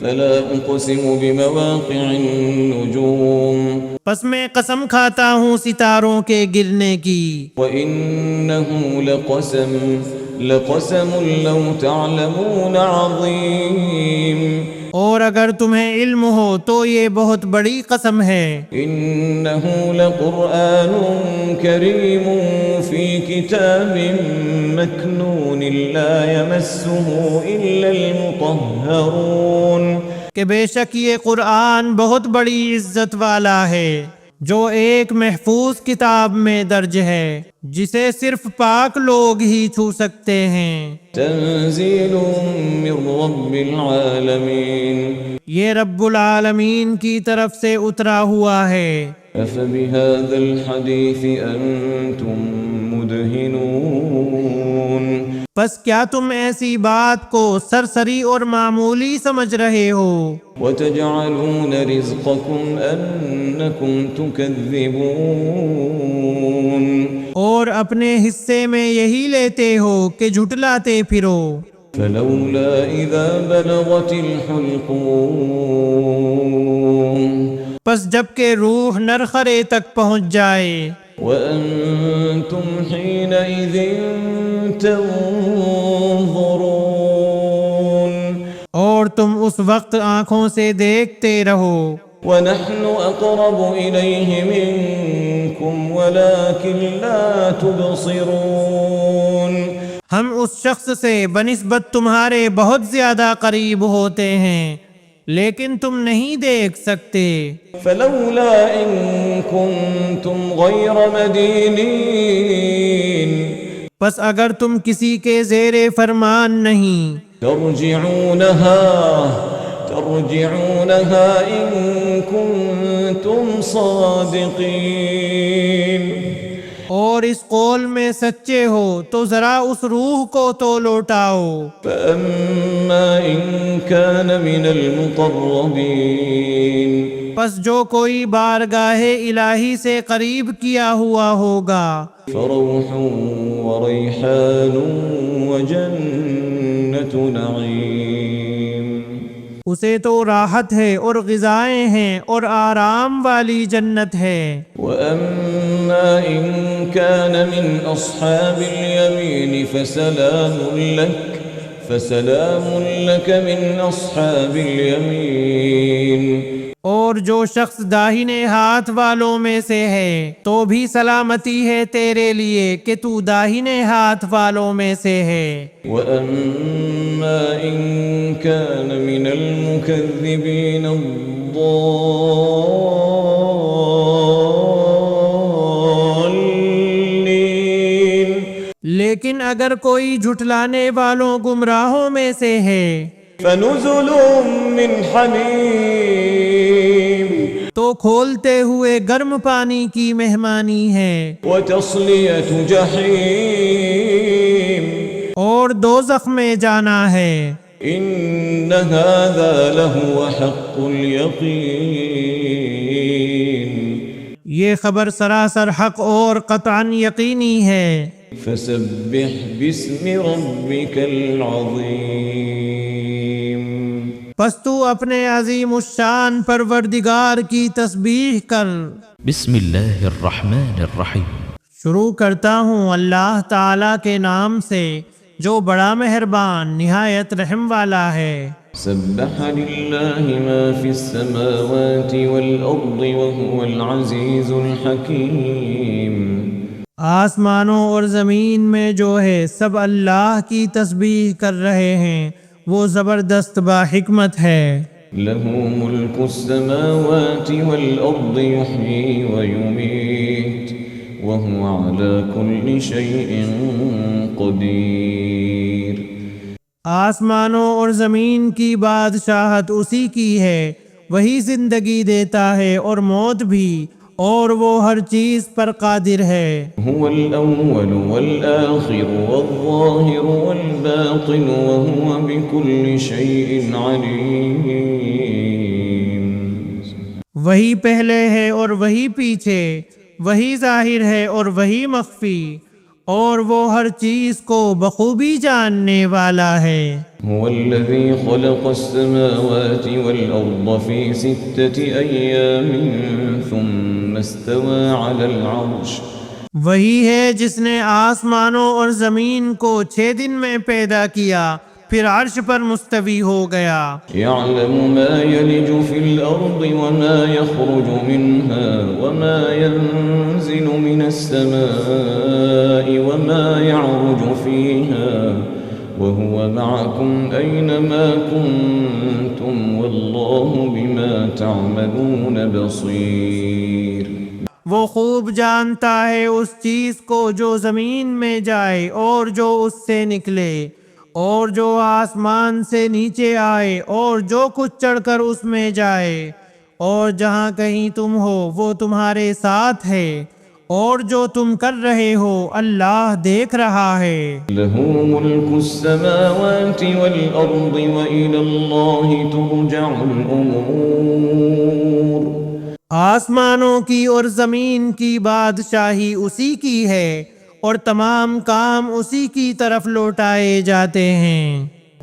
فلا اقسم بمواقع النجوم پس میں قسم کھاتا ہوں ستاروں کے گرنے کی، وإنه لقسم لو تعلمون عظيم اور اگر تمہیں علم ہو تو یہ بہت بڑی قسم ہے۔ إنه لقرآن كريم في كتاب مكنون لا يمسه إلا المطهرون کہ بے شک یہ قرآن بہت بڑی عزت والا ہے، جو ایک محفوظ کتاب میں درج ہے، جسے صرف پاک لوگ ہی چھو سکتے ہیں۔ تنزيل من رب العالمين یہ رب العالمین کی طرف سے اترا ہوا ہے۔ أفبهذا الحديث أنتم مدهنون پس کیا تم ایسی بات کو سرسری اور معمولی سمجھ رہے ہو؟ وتجعلون رزقكم أنكم تكذبون اور اپنے حصے میں یہی لیتے ہو کہ جھٹلاتے پھرو۔ فلولا إذا بلغت الحلقوم پس جب کہ روح نرخرے تک پہنچ جائے، وأنتم حينئذ تنظرون اور تم اس وقت آنکھوں سے دیکھتے رہو، ونحن أقرب إليه منكم ولكن لا تبصرون ہم اس شخص سے بنسبت تمہارے بہت زیادہ قریب ہوتے ہیں لیکن تم نہیں دیکھ سکتے۔ فلولا إن كنتم غير مدينين پس اگر تم کسی کے زیر فرمان نہیں، ترجعونها إن كنتم صادقين اور اس قول میں سچے ہو تو ذرا اس روح کو تو لوٹاؤ۔ فأما إن كان من المقربين پس جو کوئی بارگاہ الہی سے قریب کیا ہوا ہوگا، فروح وريحان وجنة نعيم اسے تو راحت ہے اور غذائیں ہیں اور آرام والی جنت ہے۔ وأما إن كان من أصحاب اليمين فسلام لك من أصحاب اليمين اور جو شخص داہنے ہاتھ والوں میں سے ہے تو بھی سلامتی ہے تیرے لیے کہ تو داہنے ہاتھ والوں میں سے ہے۔ وأما إن كان من المكذبين الضالين لیکن اگر کوئی جھٹلانے والوں گمراہوں میں سے ہے فنزل من حميم تو کھولتے ہوئے گرم پانی کی مہمانی ہے، وتصلية جحيم اور دوزخ میں جانا ہے۔ إن هذا لهو حق اليقين یہ خبر سراسر حق اور قطعاً یقینی ہے۔ فسبح باسم ربك العظيم پس تو اپنے عظیم الشان پروردگار کی تسبیح کر۔ بسم اللہ الرحمن الرحیم۔ شروع کرتا ہوں اللہ تعالیٰ کے نام سے جو بڑا مہربان نہایت رحم والا ہے۔ سبح لله ما في السماوات والأرض وهو العزيز الحكيم آسمانوں اور زمین میں جو ہے سب اللہ کی تسبیح کر رہے ہیں، وہ زبردست با حکمت ہے۔ له ملك السماوات والأرض يحيي ويميت وهو على كل شيء قدير آسمانوں اور زمین کی بادشاہت اسی کی ہے، وہی زندگی دیتا ہے اور موت بھی، اور وہ ہر چیز پر قادر ہے۔ هو الأول والآخر والظاهر والباطن وهو بكل شيء عليم وہی پہلے ہے اور وہی پیچھے، وہی ظاہر ہے اور وہی مخفی، اور وہ ہر چیز کو بخوبی جاننے والا ہے۔ هو الذي خلق السماوات والأرض في 6 أيام ثم استوى على العرش وہی ہے جس نے آسمانوں اور زمین کو 6 دن میں پیدا کیا، پھر عرش پر مستوی ہو گیا۔ يعلم ما يلج في الأرض وما يخرج منها وما ينزل من السماء وما يعرج فيها وهو معكم أينما كنتم والله بما تعملون بصير۔ وہ خوب جانتا ہے اس چیز کو جو زمین میں جائے اور جو اس سے نکلے، اور جو آسمان سے نیچے آئے اور جو کچھ چڑھ کر اس میں جائے، اور جہاں کہیں تم ہو وہ تمہارے ساتھ ہے، اور جو تم کر رہے ہو اللہ دیکھ رہا ہے۔ له ملك السماوات والأرض وإلى الله ترجع الأمور۔ آسمانوں کی اور زمین کی بادشاہی اسی کی ہے اور تمام کام اسی کی طرف لوٹائے جاتے ہیں۔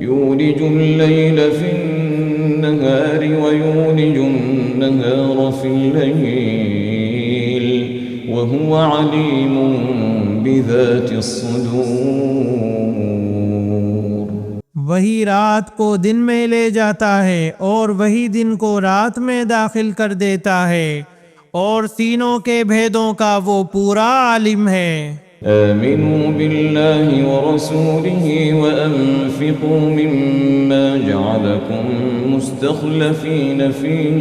يولج الليل في النهار ويولج النهار في الليل وهو عليم بذات الصدور۔ وہی رات کو دن میں لے جاتا ہے اور وہی دن کو رات میں داخل کر دیتا ہے، اور سینوں کے بھیدوں کا وہ پورا عالم ہے۔ آمنوا بالله ورسوله وأنفقوا مما جعلكم مستخلفين فيه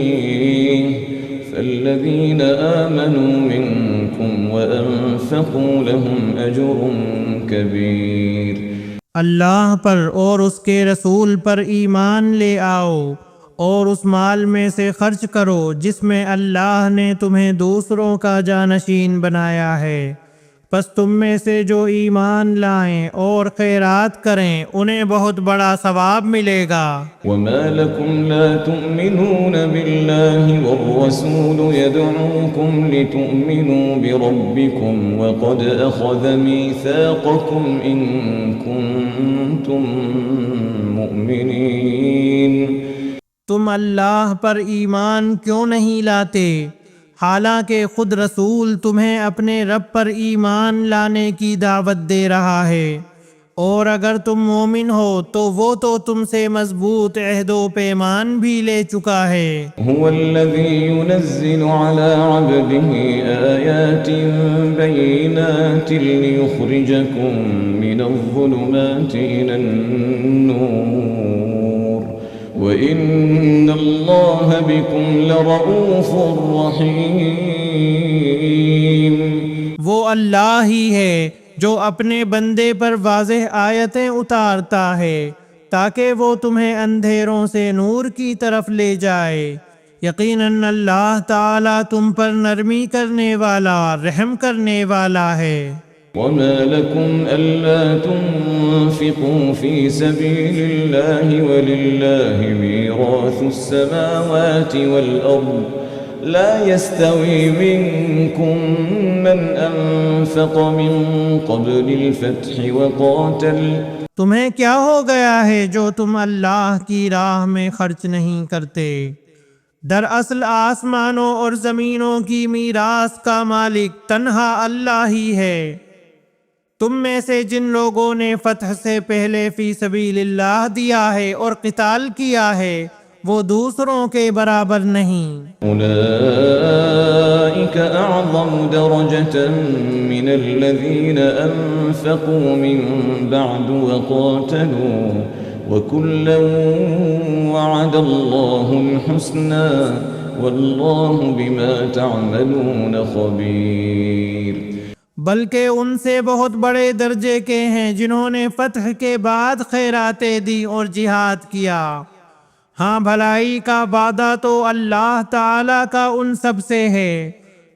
فالذين آمنوا منكم وأنفقوا لهم أجر كبير۔ اللہ پر اور اس کے رسول پر ایمان لے آؤ اور اس مال میں سے خرچ کرو جس میں اللہ نے تمہیں دوسروں کا جانشین بنایا ہے، پس تم میں سے جو ایمان لائیں اور خیرات کریں انہیں بہت بڑا ثواب ملے گا۔ وما لكم لا تؤمنون بالله والرسول يدعوكم لتؤمنوا بربكم وقد أخذ ميثاقكم إن كنتم مؤمنين۔ تم اللہ پر ایمان کیوں نہیں لاتے حالانکہ خود رسول تمہیں اپنے رب پر ایمان لانے کی دعوت دے رہا ہے، اور اگر تم مومن ہو تو وہ تو تم سے مضبوط عہد و پیمان بھی لے چکا ہے۔ هو الذي ينزل على عبده آيات بينات ليخرجكم من الظلمات إلى النور وَإِنَّ اللَّهَ بِكُمْ لَرَؤُوفٌ رَحِيمٌ۔ وہ اللہ ہی ہے جو اپنے بندے پر واضح آیتیں اتارتا ہے تاکہ وہ تمہیں اندھیروں سے نور کی طرف لے جائے، یقیناً اللہ تعالیٰ تم پر نرمی کرنے والا رحم کرنے والا ہے۔ وما لكم ألا تنفقوا في سبيل الله ولله ميراث السماوات والأرض لا يستوي منكم من أنفق من قبل الفتح وقاتل۔ تمہیں کیا ہو گیا ہے جو تم اللہ کی راہ میں خرچ نہیں کرتے؟ دراصل آسمانوں اور زمینوں کی میراث کا مالک تنہا اللہ ہی ہے۔ تم میں سے جن لوگوں نے فتح سے پہلے فی سبیل اللہ دیا ہے اور قتال کیا ہے وہ دوسروں کے برابر نہیں۔ اولئک اعظم درجة من الذین انفقوا من بعد وقاتلوا وكلا وعد اللہ الحسنى واللہ بما تعملون خبیر۔ بلکہ ان سے بہت بڑے درجے کے ہیں جنہوں نے فتح کے بعد خیراتیں دی اور جہاد کیا۔ ہاں بھلائی کا وعدہ تو اللہ تعالیٰ کا ان سب سے ہے،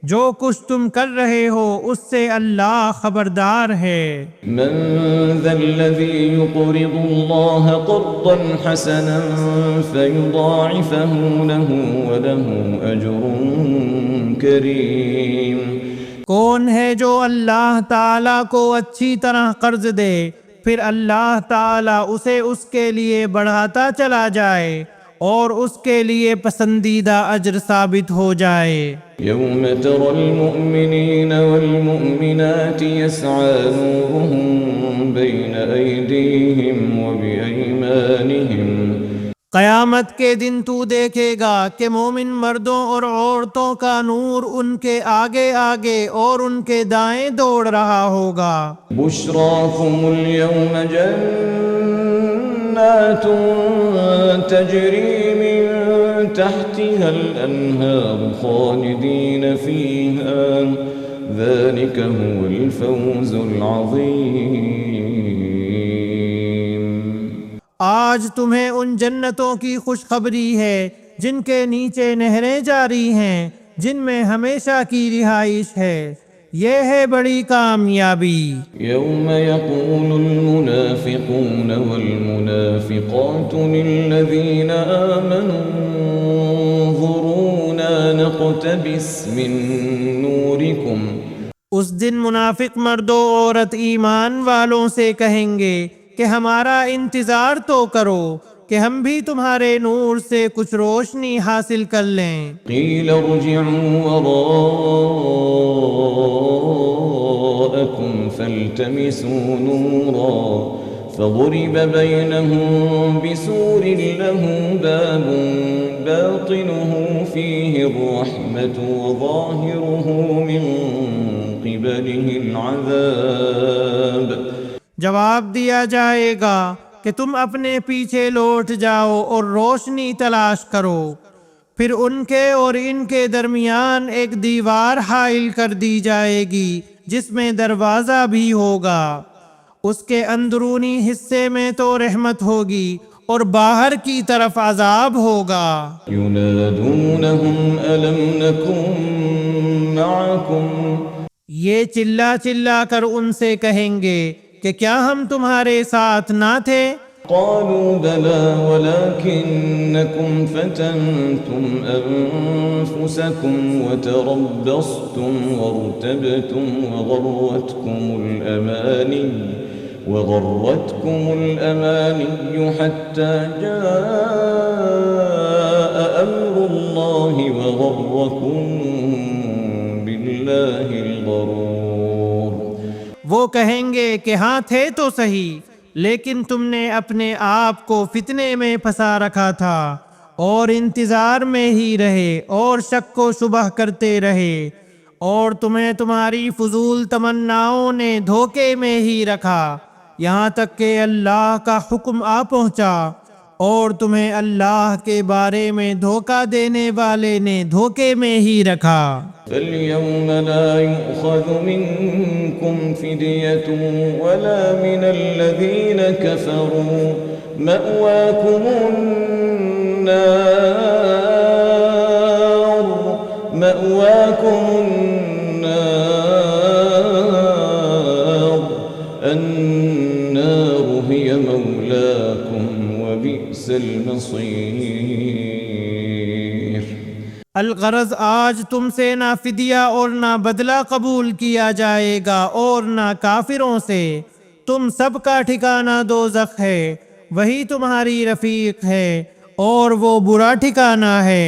جو کچھ تم کر رہے ہو اس سے اللہ خبردار ہے۔ من ذا الذی يقرض اللہ قرضا حسنا فیضاعفه له وله اجر کریم۔ کون ہے جو اللہ تعالیٰ کو اچھی طرح قرض دے پھر اللہ تعالیٰ اسے اس کے لیے بڑھاتا چلا جائے اور اس کے لیے پسندیدہ اجر ثابت ہو جائے۔ يوم ترى المؤمنين والمؤمنات يسعى نورهم بين أيديهم وبأيمانهم۔ قیامت کے دن تو دیکھے گا کہ مومن مردوں اور عورتوں کا نور ان کے آگے آگے اور ان کے دائیں دوڑ رہا ہوگا۔ بشراكم اليوم جنات تجري من تحتها الأنهار خالدين فيها ذلك هو الفوز العظيم۔ آج تمہیں ان جنتوں کی خوشخبری ہے جن کے نیچے نہریں جاری ہیں، جن میں ہمیشہ کی رہائش ہے، یہ ہے بڑی کامیابی۔ يوم يقول المنافقون والمنافقات للذين آمنوا انظرونا نقتبس من نوركم۔ اس دن منافق مرد و عورت ایمان والوں سے کہیں گے کہ ہمارا انتظار تو کرو کہ ہم بھی تمہارے نور سے کچھ روشنی حاصل کر لیں۔ قیل ارجعوا وراءکم فالتمسوا نورا فضرب بینہم بسور لہ باب باطنہ فیہ الرحمة وظاہرہ من قبلہ العذاب۔ جواب دیا جائے گا کہ تم اپنے پیچھے لوٹ جاؤ اور روشنی تلاش کرو، پھر ان کے اور ان کے درمیان ایک دیوار حائل کر دی جائے گی جس میں دروازہ بھی ہوگا، اس کے اندرونی حصے میں تو رحمت ہوگی اور باہر کی طرف عذاب ہوگا۔ ینادونہم الم نکن معکم، یہ چلا چلا کر ان سے کہیں گے کہ کیا ہم تمہارے ساتھ نہ تھے؟ قالوا بلى ولكنكم فتنتم أنفسكم وتربصتم وارتبتم وغرتكم الأماني حتى جاء أمر الله وغركم بالله الغرور۔ وہ کہیں گے کہ ہاں تھے تو صحیح، لیکن تم نے اپنے آپ کو فتنے میں پھنسا رکھا تھا اور انتظار میں ہی رہے اور شک و شبہ کرتے رہے، اور تمہیں تمہاری فضول تمناؤں نے دھوکے میں ہی رکھا، یہاں تک کہ اللہ کا حکم آ پہنچا اور تمہیں اللہ کے بارے میں دھوکہ دینے والے نے دھوکے میں ہی رکھا۔ فَالْيَوْمَ لَا يُؤْخَذُ مِنْكُمْ فِدْيَةٌ وَلَا مِنَ الَّذِينَ كَفَرُوا مَأْوَاكُمُ النَّارُ النَّارُ هِيَ مَوْلَاكُمْ وَبِئْسَ الْمَصِيرُ۔ الغرض آج تم سے نہ فدیہ اور نہ بدلہ قبول کیا جائے گا اور نہ کافروں سے، تم سب کا ٹھکانہ دوزخ ہے، وہی تمہاری رفیق ہے اور وہ برا ٹھکانہ ہے۔